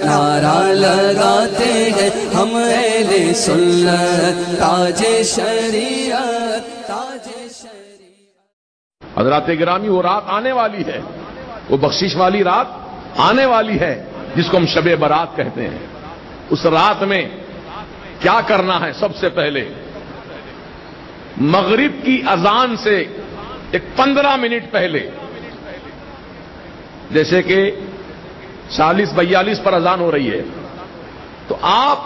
نعرہ لگاتے ہیں ہم اہل سنت، تاج شریعت، تاج شریعت۔ حضرات گرامی، وہ رات آنے والی ہے، وہ بخشش والی رات آنے والی ہے جس کو ہم شب برات کہتے ہیں۔ اس رات میں کیا کرنا ہے؟ سب سے پہلے مغرب کی اذان سے ایک 15 منٹ پہلے، جیسے کہ 40-42 پر اذان ہو رہی ہے، تو آپ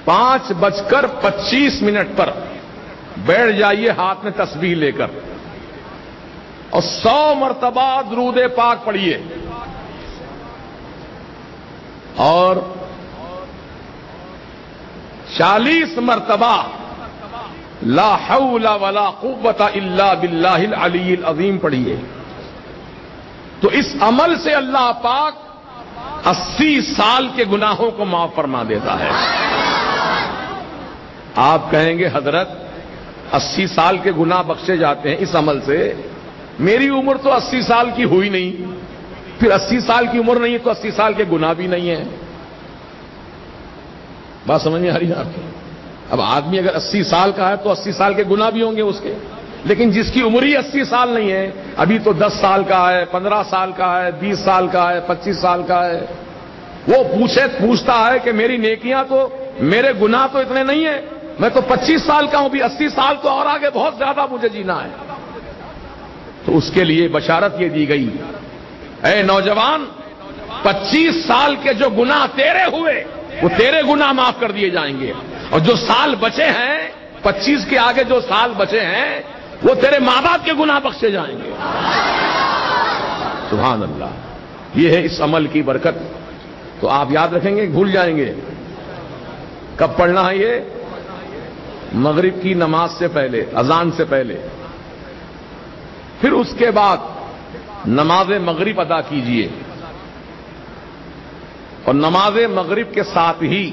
5:25 پر بیٹھ جائیے ہاتھ میں تسبیح لے کر، اور 100 مرتبہ درود پاک پڑھیے، اور 40 مرتبہ لا حول ولا قوت الا باللہ العلی العظیم پڑھیے۔ تو اس عمل سے اللہ پاک 80 سال کے گناہوں کو معاف فرما دیتا ہے۔ آپ کہیں گے حضرت 80 سال کے گناہ بخشے جاتے ہیں اس عمل سے، میری عمر تو 80 سال کی ہوئی نہیں، پھر 80 سال کی عمر نہیں ہے تو 80 سال کے گناہ بھی نہیں ہیں۔ بات سمجھ میں آ رہی ہے آپ کی؟ اب آدمی اگر 80 سال کا ہے تو 80 سال کے گناہ بھی ہوں گے اس کے، لیکن جس کی عمر ہی 80 سال نہیں ہے، ابھی تو 10 سال کا ہے، 15 سال کا ہے، 20 سال کا ہے، 25 سال کا ہے، وہ پوچھتا ہے کہ میری نیکیاں تو، میرے گناہ تو اتنے نہیں ہیں، میں تو 25 سال کا ہوں، بھی 80 سال تو اور آگے بہت زیادہ مجھے جینا ہے۔ تو اس کے لیے بشارت یہ دی گئی، اے نوجوان، 25 سال کے جو گناہ تیرے ہوئے وہ تیرے گناہ معاف کر دیے جائیں گے، اور جو سال بچے ہیں 25 کے آگے جو سال بچے ہیں وہ تیرے ماں باپ کے گناہ بخشے جائیں گے۔ سبحان اللہ، یہ ہے اس عمل کی برکت۔ تو آپ یاد رکھیں گے، بھول جائیں گے۔ کب پڑھنا ہے یہ؟ مغرب کی نماز سے پہلے، اذان سے پہلے۔ پھر اس کے بعد نماز مغرب ادا کیجئے، اور نماز مغرب کے ساتھ ہی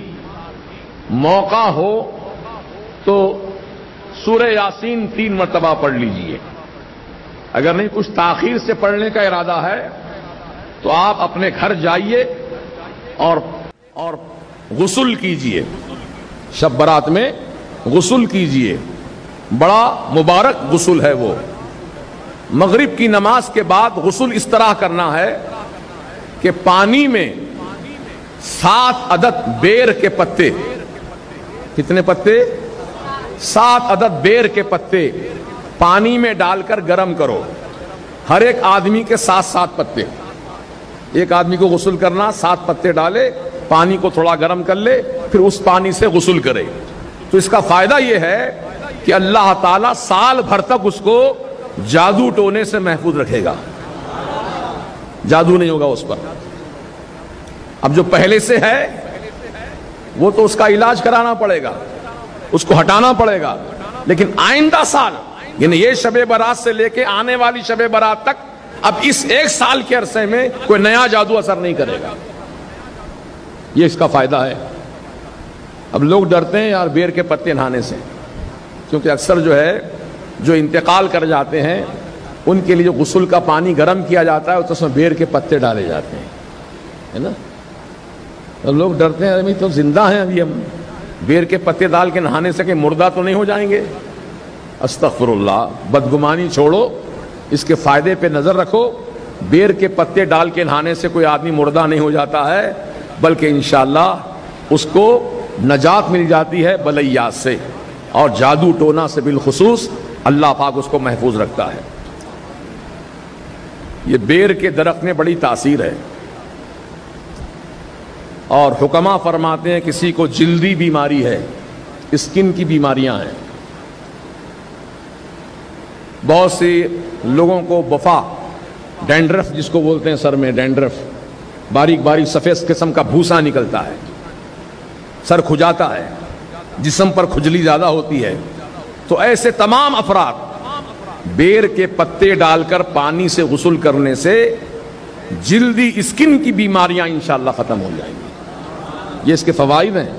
موقع ہو تو سورہ یاسین 3 مرتبہ پڑھ لیجئے۔ اگر نہیں کچھ تاخیر سے پڑھنے کا ارادہ ہے تو آپ اپنے گھر جائیے اور غسل کیجئے، شب برات میں غسل کیجئے، بڑا مبارک غسل ہے وہ۔ مغرب کی نماز کے بعد غسل اس طرح کرنا ہے کہ پانی میں 7 عدد بیر کے پتے، کتنے پتے؟ 7 عدد بیر کے پتے پانی میں ڈال کر گرم کرو، ہر ایک آدمی کے 7 پتے۔ ایک آدمی کو غسل کرنا، 7 پتے ڈالے، پانی کو تھوڑا گرم کر لے، پھر اس پانی سے غسل کرے۔ تو اس کا فائدہ یہ ہے کہ اللہ تعالیٰ سال بھر تک اس کو جادو ٹونے سے محفوظ رکھے گا، جادو نہیں ہوگا اس پر۔ اب جو پہلے سے ہے وہ تو اس کا علاج کرانا پڑے گا، اس کو ہٹانا پڑے گا، لیکن آئندہ سال، یعنی یہ شب برات سے لے کے آنے والی شب برات تک، اب اس 1 سال کے عرصے میں کوئی نیا جادو اثر نہیں کرے گا۔ یہ اس کا فائدہ ہے۔ اب لوگ ڈرتے ہیں یار بیر کے پتے نہانے سے، کیونکہ اکثر جو ہے جو انتقال کر جاتے ہیں ان کے لیے جو غسل کا پانی گرم کیا جاتا ہے اس میں بیر کے پتے ڈالے جاتے ہیں، ہے نا؟ اب لوگ ڈرتے ہیں ابھی تو زندہ ہیں، ابھی ہم بیر کے پتے ڈال کے نہانے سے کہ مردہ تو نہیں ہو جائیں گے؟ استغفر اللہ، بدگمانی چھوڑو، اس کے فائدے پہ نظر رکھو۔ بیر کے پتے ڈال کے نہانے سے کوئی آدمی مردہ نہیں ہو جاتا ہے، بلکہ انشاءاللہ اس کو نجات مل جاتی ہے بلیات سے، اور جادو ٹونا سے بالخصوص اللہ پاک اس کو محفوظ رکھتا ہے۔ یہ بیر کے درخت میں بڑی تاثیر ہے، اور حکما فرماتے ہیں کسی کو جلدی بیماری ہے، اسکن کی بیماریاں ہیں، بہت سے لوگوں کو وفا، ڈینڈرف جس کو بولتے ہیں، سر میں ڈینڈرف، باریک باریک سفید قسم کا بھوسا نکلتا ہے، سر کھجاتا ہے، جسم پر کھجلی زیادہ ہوتی ہے، تو ایسے تمام افراد بیر کے پتے ڈال کر پانی سے غسل کرنے سے جلدی اسکن کی بیماریاں انشاءاللہ ختم ہو جائیں گی۔ یہ اس کے فوائد ہیں۔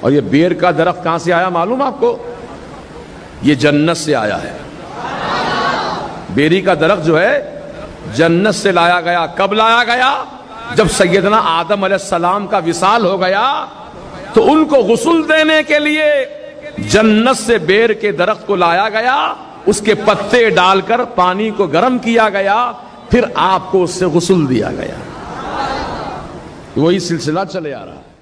اور یہ بیر کا درخت کہاں سے آیا معلوم آپ کو؟ یہ جنت سے آیا ہے۔ بیری کا درخت جو ہے جنت سے لایا گیا۔ کب لایا گیا؟ جب سیدنا آدم علیہ السلام کا وصال ہو گیا تو ان کو غسل دینے کے لیے جنت سے بیر کے درخت کو لایا گیا، اس کے پتے ڈال کر پانی کو گرم کیا گیا، پھر آپ کو اس سے غسل دیا گیا۔ وہی سلسلہ چلے آ رہا ہے۔